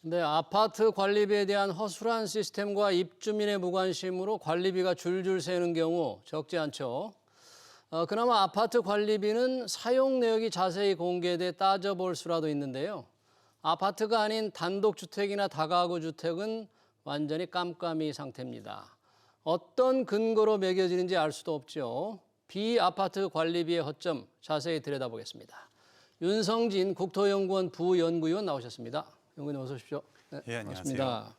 네, 아파트 관리비에 대한 허술한 시스템과 입주민의 무관심으로 관리비가 줄줄 새는 경우 적지 않죠. 그나마 아파트 관리비는 사용 내역이 자세히 공개돼 따져볼 수라도 있는데요. 아파트가 아닌 단독주택이나 다가구 주택은 완전히 깜깜이 상태입니다. 어떤 근거로 매겨지는지 알 수도 없죠. 비아파트 관리비의 허점 자세히 들여다보겠습니다. 윤성진 국토연구원 부연구위원 나오셨습니다. 연구위원 어서 오십시오. 네, 예, 안녕하세요. 반갑습니다.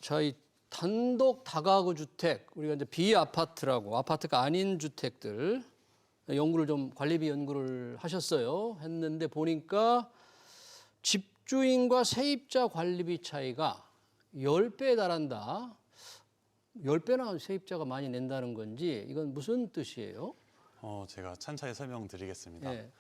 자, 이 단독 다가구 주택, 우리가 이제 비아파트라고 아파트가 아닌 주택들 연구를 좀 관리비 연구를 하셨어요. 했는데 보니까 집주인과 세입자 관리비 차이가 10배에 달한다. 10배나 세입자가 많이 낸다는 건지 이건 무슨 뜻이에요? 제가 찬차에 설명드리겠습니다. 예.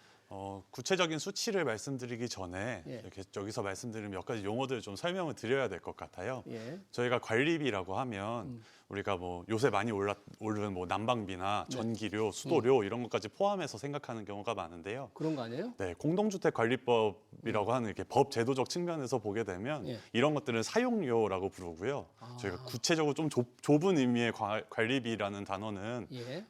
구체적인 수치를 말씀드리기 전에 예. 이렇게 여기서 말씀드린 몇 가지 용어들을 좀 설명을 드려야 될 것 같아요. 예. 저희가 관리비라고 하면 우리가 뭐 요새 많이 오른 뭐 난방비나 전기료, 수도료 이런 것까지 포함해서 생각하는 경우가 많은데요. 그런 거 아니에요? 네, 공동주택관리법이라고 하는 이렇게 법 제도적 측면에서 보게 되면 예. 이런 것들은 사용료라고 부르고요. 저희가 구체적으로 좀 좁은 의미의 관리비라는 단어는 예.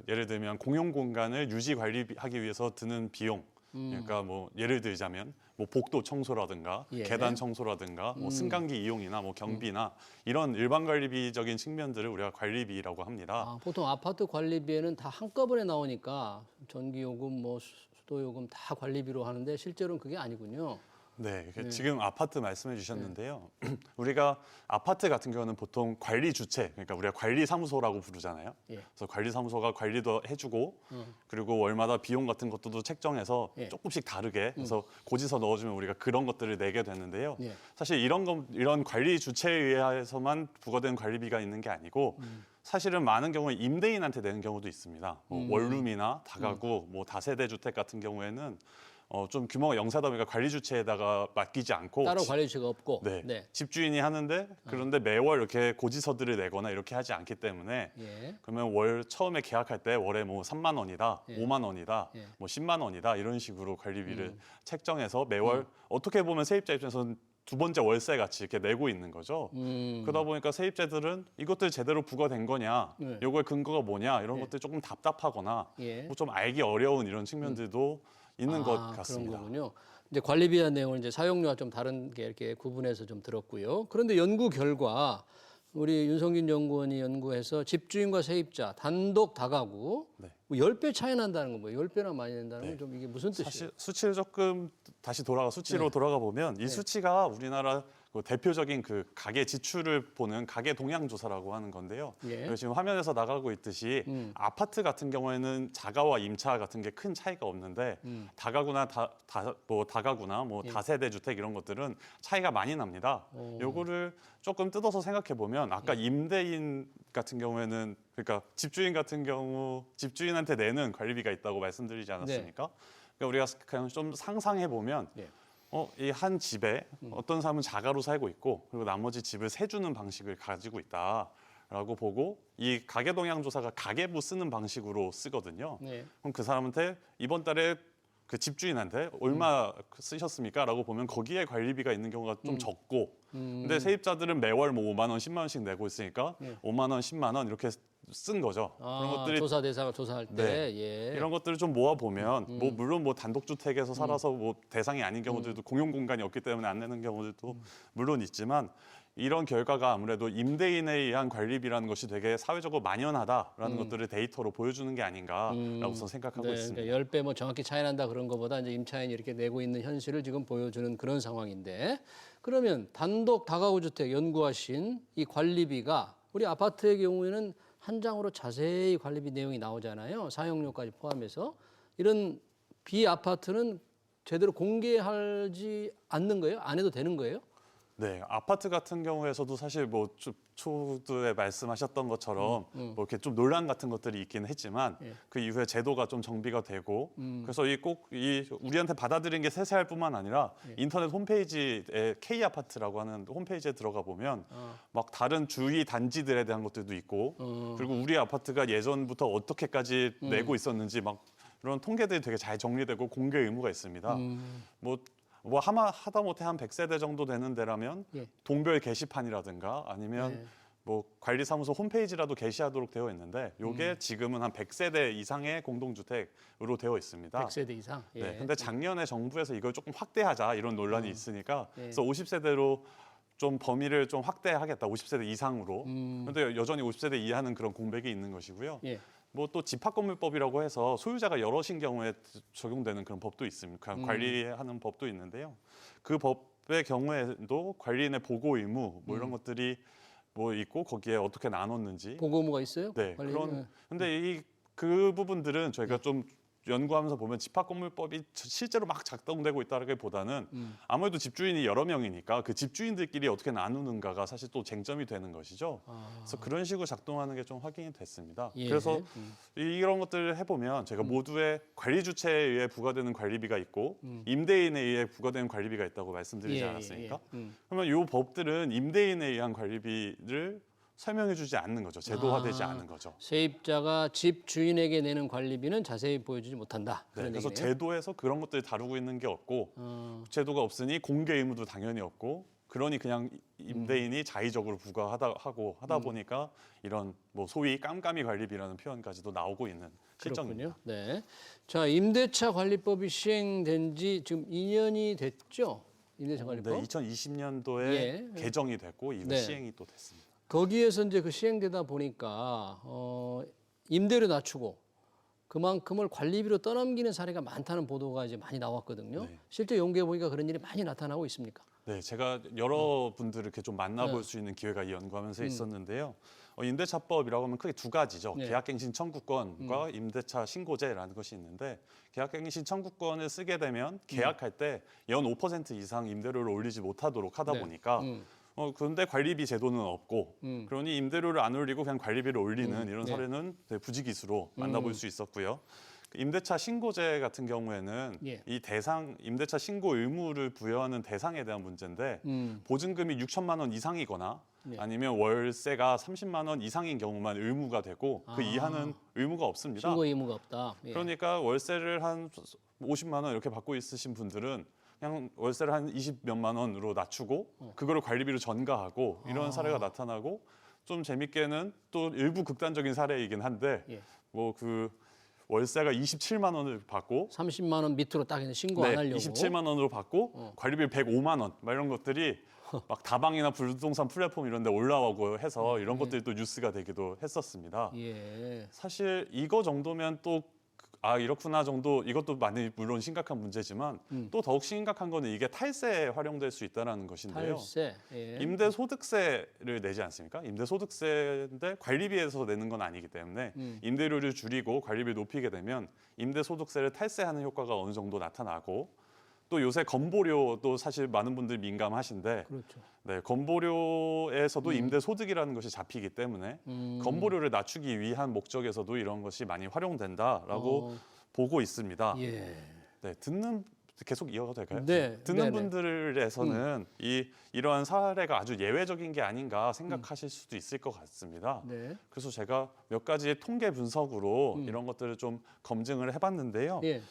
예를 들면 공용 공간을 유지 관리하기 위해서 드는 비용. 그러니까 뭐 예를 들자면 뭐 복도 청소라든가 예. 계단 청소라든가 뭐 승강기 이용이나 뭐 경비나 이런 일반 관리비적인 측면들을 우리가 관리비라고 합니다. 보통 아파트 관리비에는 다 한꺼번에 나오니까 전기요금, 뭐 수도요금 다 관리비로 하는데 실제로는 그게 아니군요. 네, 지금 아파트 말씀해 주셨는데요. 우리가 아파트 같은 경우는 보통 관리 주체, 그러니까 우리가 관리사무소라고 부르잖아요. 예. 그래서 관리사무소가 관리도 해주고, 그리고 월마다 비용 같은 것도 책정해서 예. 조금씩 다르게 해서 고지서 넣어주면 우리가 그런 것들을 내게 되는데요. 예. 사실 이런 관리 주체에 의해서만 부과된 관리비가 있는 게 아니고, 사실은 많은 경우에 임대인한테 내는 경우도 있습니다. 뭐 원룸이나 다가구, 뭐 다세대 주택 같은 경우에는 좀 규모가 영세하다 보니까 관리 주체에다가 맡기지 않고 따로 관리주체가 없고. 네. 집주인이 하는데 그런데 매월 이렇게 고지서들을 내거나 이렇게 하지 않기 때문에 예. 그러면 처음에 계약할 때 월에 뭐 3만 원이다, 예. 5만 원이다, 예. 뭐 10만 원이다 이런 식으로 관리비를 책정해서 매월 어떻게 보면 세입자 입장에서는 두 번째 월세 같이 이렇게 내고 있는 거죠. 그러다 보니까 세입자들은 이것들 제대로 부과된 거냐, 네. 요거의 근거가 뭐냐 이런 것들이 조금 답답하거나 예. 뭐좀 알기 어려운 이런 측면들도 있는 것 같습니다. 그런 거군요. 이제 관리비에 대한 내용을 이제 사용료와 좀 다른 게 이렇게 구분해서 좀 들었고요. 그런데 연구 결과 우리 윤성균 연구원이 연구해서 집주인과 세입자 단독 다가구 네. 뭐 10배 차이 난다는 건 뭐예요? 10배나 많이 낸다는 건 좀 이게 무슨 뜻이에요? 사실 수치를 조금 수치로 돌아가 보면 이 수치가 우리나라 그 대표적인 그 가계 지출을 보는 가계 동향 조사라고 하는 건데요. 예. 지금 화면에서 나가고 있듯이 아파트 같은 경우에는 자가와 임차 같은 게 큰 차이가 없는데 다가구나 다가구나 뭐 다세대 주택 이런 것들은 차이가 많이 납니다. 요거를 조금 뜯어서 생각해 보면 아까 임대인 같은 경우에는 그러니까 집주인 같은 경우 집주인한테 내는 관리비가 있다고 말씀드리지 않았습니까? 그러니까 우리가 그냥 좀 상상해 보면 예. 이 한 집에 어떤 사람은 자가로 살고 있고 그리고 나머지 집을 세주는 방식을 가지고 있다라고 보고 이 가계동향조사가 가계부 쓰는 방식으로 쓰거든요. 네. 그럼 그 사람한테 이번 달에 그 집주인한테 얼마 쓰셨습니까? 라고 보면 거기에 관리비가 있는 경우가 좀 적고 근데 세입자들은 매월 뭐 5만 원, 10만 원씩 내고 있으니까 5만 원, 10만 원 이렇게 쓴 거죠. 그런 것들이 조사 대상을 조사할 때 네. 예. 이런 것들을 좀 모아 보면 뭐 물론 뭐 단독주택에서 살아서 뭐 대상이 아닌 경우들도 공용 공간이 없기 때문에 안 내는 경우들도 물론 있지만 이런 결과가 아무래도 임대인에 의한 관리비라는 것이 되게 사회적으로 만연하다라는 것들을 데이터로 보여주는 게 아닌가라고 저는 생각하고 네, 있습니다. 그러니까 10배 뭐 정확히 차이 난다 그런 것보다 이제 임차인이 이렇게 내고 있는 현실을 지금 보여주는 그런 상황인데 그러면 단독 다가구 주택 연구하신 이 관리비가 우리 아파트의 경우에는 한 장으로 자세히 관리비 내용이 나오잖아요. 사용료까지 포함해서 이런 비아파트는 제대로 공개하지 않는 거예요? 안 해도 되는 거예요? 네, 아파트 같은 경우에서도 사실 뭐 초두에 말씀하셨던 것처럼 뭐 이렇게 좀 논란 같은 것들이 있긴 했지만 그 이후에 제도가 좀 정비가 되고 그래서 이 우리한테 받아들인 게 세세할 뿐만 아니라 인터넷 홈페이지에 K 아파트라고 하는 홈페이지에 들어가 보면 막 다른 주위 단지들에 대한 것들도 있고 그리고 우리 아파트가 예전부터 어떻게까지 내고 있었는지 막 이런 통계들이 되게 잘 정리되고 공개 의무가 있습니다. 뭐 뭐 하다못해 한 100세대 정도 되는 데라면 예. 동별 게시판이라든가 아니면 네. 뭐 관리사무소 홈페이지라도 게시하도록 되어 있는데 요게 지금은 한 100세대 이상의 공동주택으로 되어 있습니다. 100세대 이상. 예. 네, 근데 작년에 정부에서 이걸 조금 확대하자 이런 논란이 있으니까 예. 그래서 50세대로 좀 범위를 좀 확대하겠다. 50세대 이상으로. 근데 여전히 50세대 이하는 그런 공백이 있는 것이고요. 예. 뭐 또 집합건물법이라고 해서 소유자가 여럿인 경우에 적용되는 그런 법도 있습니다. 관리하는 법도 있는데요. 그 법의 경우에도 관리인의 보고 의무 뭐 이런 것들이 뭐 있고 거기에 어떻게 나눴는지. 보고 의무가 있어요? 네. 관리- 그런 근데 그 부분들은 저희가 좀 연구하면서 보면 집합건물법이 실제로 막 작동되고 있다기보다는 아무래도 집주인이 여러 명이니까 그 집주인들끼리 어떻게 나누는가가 사실 또 쟁점이 되는 것이죠. 그래서 그런 식으로 작동하는 게 좀 확인이 됐습니다. 예. 그래서 이런 것들을 해보면 제가 모두의 관리 주체에 의해 부과되는 관리비가 있고 임대인에 의해 부과되는 관리비가 있다고 말씀드리지 예, 않았습니까? 예, 예. 그러면 이 법들은 임대인에 의한 관리비를 설명해주지 않는 거죠. 제도화되지 않는 거죠. 세입자가 집 주인에게 내는 관리비는 자세히 보여주지 못한다. 네, 그런 그래서 얘기네요. 제도에서 그런 것들을 다루고 있는 게 없고 제도가 없으니 공개 의무도 당연히 없고 그러니 그냥 임대인이 자의적으로 하다 보니까 이런 뭐 소위 깜깜이 관리비라는 표현까지도 나오고 있는 실정입니다. 그렇군요. 네. 자, 임대차 관리법이 시행된 지 지금 2년이 됐죠? 임대차 관리법. 네, 2020년도에 예. 개정이 됐고 이후 네. 시행이 또 됐습니다. 거기에서 이제 그 시행되다 보니까 임대료 낮추고 그만큼을 관리비로 떠넘기는 사례가 많다는 보도가 이제 많이 나왔거든요. 네. 실제 연구해 보니까 그런 일이 많이 나타나고 있습니까? 네, 제가 여러 분들을 이렇게 좀 만나볼 수 있는 기회가 이 연구하면서 있었는데요. 임대차법이라고 하면 크게 두 가지죠. 네. 계약갱신 청구권과 임대차 신고제라는 것이 있는데 계약갱신 청구권을 쓰게 되면 계약할 때 연 5% 이상 임대료를 올리지 못하도록 하다 네. 보니까 그런데 관리비 제도는 없고 그러니 임대료를 안 올리고 그냥 관리비를 올리는 이런 네. 사례는 부지기수로 만나볼 수 있었고요. 임대차 신고제 같은 경우에는 예. 이 대상 임대차 신고 의무를 부여하는 대상에 대한 문제인데 보증금이 6천만 원 이상이거나 예. 아니면 월세가 30만 원 이상인 경우만 의무가 되고 그 이하는 의무가 없습니다. 신고 의무가 없다. 예. 그러니까 월세를 한 50만 원 이렇게 받고 있으신 분들은 그냥 월세를 한 20몇만 원으로 낮추고 그거를 관리비로 전가하고 이런 사례가 나타나고 좀 재밌게는 또 일부 극단적인 사례이긴 한데 예. 뭐 그 월세가 27만 원을 받고 30만 원 밑으로 딱 해서 신고 안 하려고. 27만 원으로 받고 관리비 105만 원 막 이런 것들이 막 다방이나 부동산 플랫폼 이런 데 올라오고 해서 이런 것들이 또 뉴스가 되기도 했었습니다. 예. 사실 이거 정도면 또 이렇구나 정도 이것도 많이 물론 심각한 문제지만 또 더욱 심각한 거는 이게 탈세에 활용될 수 있다는 것인데요. 탈세. 예. 임대소득세를 내지 않습니까? 임대소득세인데 관리비에서 내는 건 아니기 때문에 임대료를 줄이고 관리비를 높이게 되면 임대소득세를 탈세하는 효과가 어느 정도 나타나고 또 요새 건보료도 사실 많은 분들이 민감하신데 그렇죠. 네, 건보료에서도 임대소득이라는 것이 잡히기 때문에 건보료를 낮추기 위한 목적에서도 이런 것이 많이 활용된다라고 보고 있습니다. 예. 네, 계속 이어가도 될까요? 네, 듣는 네네. 분들에서는 이러한 사례가 아주 예외적인 게 아닌가 생각하실 수도 있을 것 같습니다. 네. 그래서 제가 몇 가지 통계 분석으로 이런 것들을 좀 검증을 해봤는데요. 예.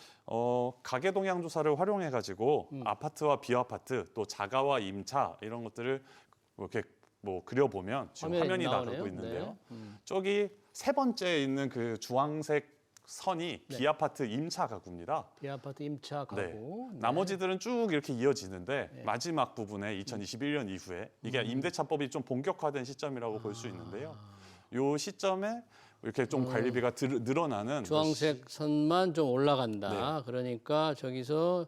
가계 동향 조사를 활용해 가지고 아파트와 비아파트 또 자가와 임차 이런 것들을 이렇게 뭐 그려보면 지금 화면이 나오네요. 나가고 있는데요. 네. 저기 세 번째 있는 그 주황색 선이 네. 비아파트 임차 가구입니다. 비아파트 임차 가구. 네. 나머지들은 쭉 이렇게 이어지는데 마지막 부분에 2021년 이후에 이게 임대차법이 좀 본격화된 시점이라고 볼 수 있는데요. 요 시점에 이렇게 좀 관리비가 늘어나는 주황색 선만 좀 올라간다. 네. 그러니까 저기서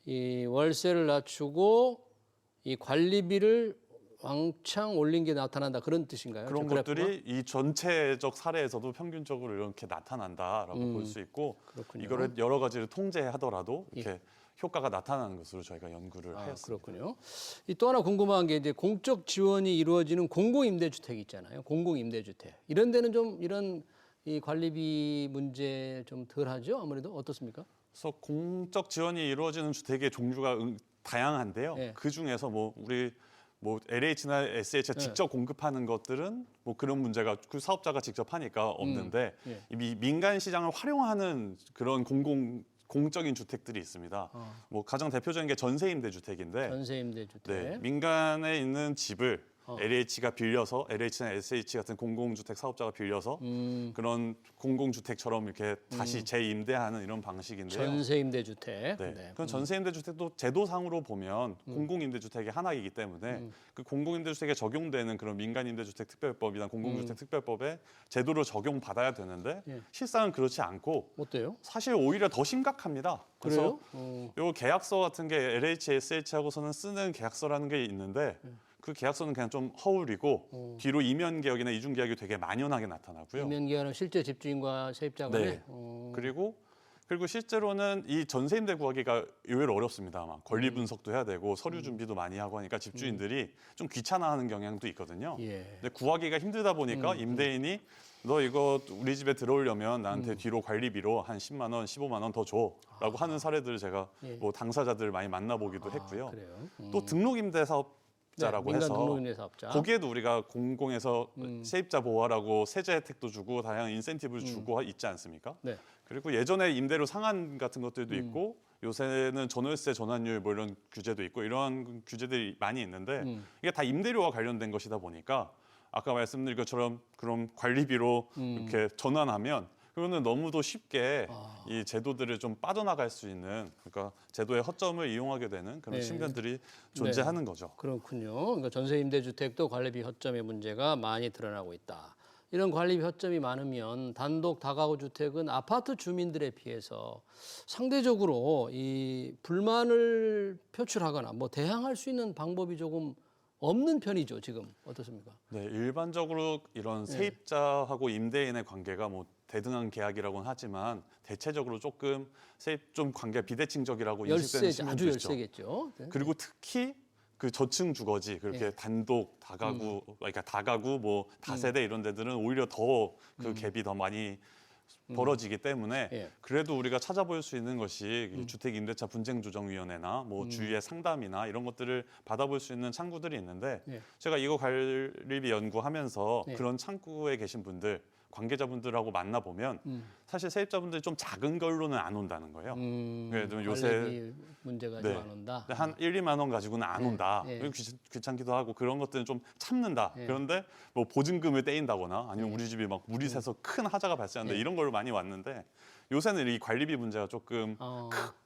이 월세를 낮추고 이 관리비를 왕창 올린 게 나타난다. 그런 뜻인가요? 그런 저 그래프가? 것들이 이 전체적 사례에서도 평균적으로 이렇게 나타난다라고 볼 수 있고 그렇군요. 이거를 여러 가지를 통제하더라도 이렇게 효과가 나타나는 것으로 저희가 연구를 하였습니다. 그렇군요. 또 하나 궁금한 게 이제 공적 지원이 이루어지는 공공임대주택 있잖아요. 공공임대주택. 이런 데는 좀 이런 이 관리비 문제 좀 덜하죠? 아무래도 어떻습니까? 그래서 공적 지원이 이루어지는 주택의 종류가 다양한데요. 네. 그 중에서 우리 LH나 SH가 직접 공급하는 것들은 그런 문제가 그 사업자가 직접 하니까 없는데 예. 이 민간 시장을 활용하는 그런 공공 공적인 주택들이 있습니다. 뭐 가장 대표적인 게 전세임대주택인데 전세임대주택. 네, 민간에 있는 집을 LH가 빌려서 LH나 SH 같은 공공주택 사업자가 빌려서 그런 공공주택처럼 이렇게 다시 재임대하는 이런 방식인데요. 전세임대주택. 네. 그건 전세임대주택도 제도상으로 보면 공공임대주택의 하나이기 때문에 그 공공임대주택에 적용되는 그런 민간임대주택특별법이나 공공주택특별법에 제도를 적용받아야 되는데 실상은 그렇지 않고 어때요? 사실 오히려 더 심각합니다. 그래서 그래요? 요 계약서 같은 게 LH, SH하고서는 쓰는 계약서라는 게 있는데 그 계약서는 그냥 좀 허울이고 뒤로 이면 계약이나 이중 계약이 되게 만연하게 나타나고요. 이면계약은 실제 집주인과 세입자 간에. 네. 그리고 실제로는 이 전세임대 구하기가 의외로 어렵습니다. 막 권리 분석도 해야 되고 서류 준비도 많이 하고 하니까 집주인들이 좀 귀찮아하는 경향도 있거든요. 예. 근데 구하기가 힘들다 보니까 임대인이 너 이거 우리 집에 들어오려면 나한테 뒤로 관리비로 한 10만 원, 15만 원 더 줘라고 하는 사례들을 제가 뭐 당사자들 많이 만나보기도 했고요. 그래요? 또 등록임대 사업자라고 민간 해서 등록임대 사업자. 거기에도 우리가 공공에서 세입자 보호하라고 세제 혜택도 주고 다양한 인센티브를 주고 있지 않습니까? 네. 그리고 예전에 임대료 상한 같은 것들도 있고 요새는 전월세 전환율 뭐 이런 규제도 있고 이러한 규제들이 많이 있는데 이게 다 임대료와 관련된 것이다 보니까 아까 말씀드린 것처럼 그런 관리비로 이렇게 전환하면 그거는 너무도 쉽게 이 제도들을 좀 빠져나갈 수 있는 그러니까 제도의 허점을 이용하게 되는 그런 네. 측면들이 존재하는 거죠. 그렇군요. 그러니까 전세임대주택도 관리비 허점의 문제가 많이 드러나고 있다. 이런 관리비 허점이 많으면 단독 다가구 주택은 아파트 주민들에 비해서 상대적으로 이 불만을 표출하거나 뭐 대항할 수 있는 방법이 조금 없는 편이죠. 지금 어떻습니까? 네, 일반적으로 이런 세입자하고 임대인의 관계가 뭐 대등한 계약이라고는 하지만 대체적으로 조금 세입 좀 관계 비대칭적이라고 인식되는 측면도 아주 있죠. 열세겠죠. 네. 그리고 특히 그 저층 주거지 그렇게 단독 다가구 그러니까 다가구 뭐 다세대 이런 데들은 오히려 더 그 갭이 더 많이 벌어지기 때문에 예. 그래도 우리가 찾아볼 수 있는 것이 이 주택임대차 분쟁조정위원회나 뭐 주위의 상담이나 이런 것들을 받아볼 수 있는 창구들이 있는데 예. 제가 이거 관리비 연구하면서 예. 그런 창구에 계신 분들 관계자분들하고 만나보면 사실 세입자분들이 좀 작은 걸로는 안 온다는 거예요. 그래도 요새 관리비 문제가 좀 안 온다. 근데 한 1, 2만 원 가지고는 안 온다. 예. 귀찮기도 하고 그런 것들은 좀 참는다. 그런데 뭐 보증금을 떼인다거나 아니면 우리 집이 막 물이 새서 큰 하자가 발생한다. 이런 걸로 많이 왔는데 요새는 이 관리비 문제가 조금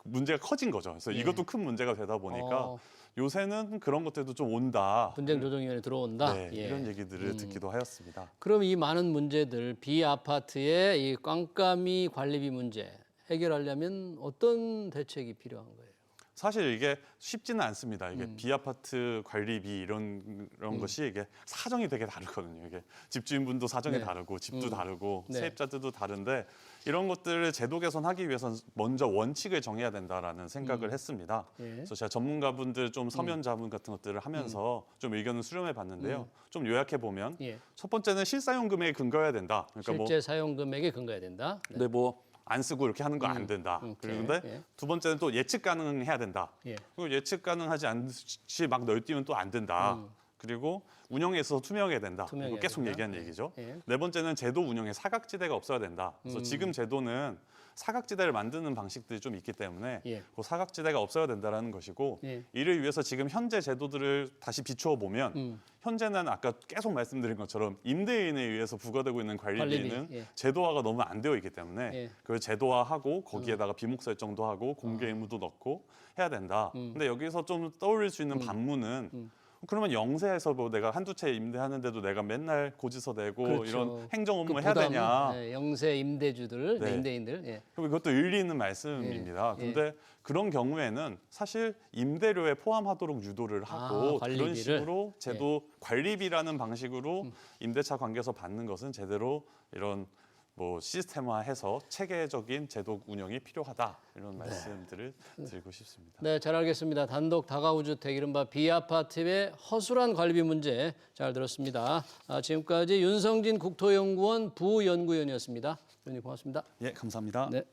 문제가 커진 거죠. 그래서 이것도 큰 문제가 되다 보니까 요새는 그런 것들도 좀 온다. 분쟁조정위원회 들어온다. 네, 예. 이런 얘기들을 듣기도 하였습니다. 그럼 이 많은 문제들 비아파트의 이 깜깜이 관리비 문제 해결하려면 어떤 대책이 필요한 거예요? 사실 이게 쉽지는 않습니다. 이게 비아파트 관리비 이런 것이 이게 사정이 되게 다르거든요. 이게 집주인분도 사정이 네. 다르고 집도 다르고 네. 세입자들도 다른데 이런 것들을 제도 개선하기 위해서는 먼저 원칙을 정해야 된다라는 생각을 했습니다. 예. 그래서 제가 전문가분들 좀 서면 자문 같은 것들을 하면서 좀 의견을 수렴해 봤는데요. 좀 요약해 보면 예. 첫 번째는 실사용 금액에 근거해야 된다. 그러니까 실제 사용 금액에 근거해야 된다. 네, 뭐 안 쓰고 이렇게 하는 거 안 된다. 그런데 예. 두 번째는 또 예측 가능해야 된다. 예. 그리고 예측 가능하지 않지 막 널뛰면 또 안 된다. 그리고 운영에 있어서 투명해야 된다. 투명해야 이거 계속 된다. 얘기한 얘기죠. 예. 네 번째는 제도 운영에 사각지대가 없어야 된다. 그래서 지금 제도는 사각지대를 만드는 방식들이 좀 있기 때문에 예. 그 사각지대가 없어야 된다라는 것이고 예. 이를 위해서 지금 현재 제도들을 다시 비추어 보면 현재는 아까 계속 말씀드린 것처럼 임대인에 의해서 부과되고 있는 관리비는 관리비, 예. 제도화가 너무 안 되어 있기 때문에 예. 그걸 제도화하고 거기에다가 비목 설정도 하고 공개 의무도 넣고 해야 된다. 근데 여기서 좀 떠올릴 수 있는 반문은 그러면 영세에서 뭐 내가 한두 채 임대하는데도 내가 맨날 고지서 내고 그렇죠. 이런 행정 업무 그 해야 부담, 되냐? 네, 영세 임대주들, 네. 임대인들. 예. 그럼 이것도 일리 있는 말씀입니다. 예. 근데 그런 경우에는 사실 임대료에 포함하도록 유도를 하고 그런 관리비를? 식으로 제도 관리비라는 방식으로 임대차 관계에서 받는 것은 제대로 이런 뭐 시스템화해서 체계적인 제도 운영이 필요하다 이런 말씀들을 드리고 싶습니다. 네, 잘 알겠습니다. 단독 다가구 주택 이른바 비아파트의 허술한 관리비 문제 잘 들었습니다. 지금까지 윤성진 국토연구원 부연구위원이었습니다. 의원님 고맙습니다. 예, 감사합니다. 네.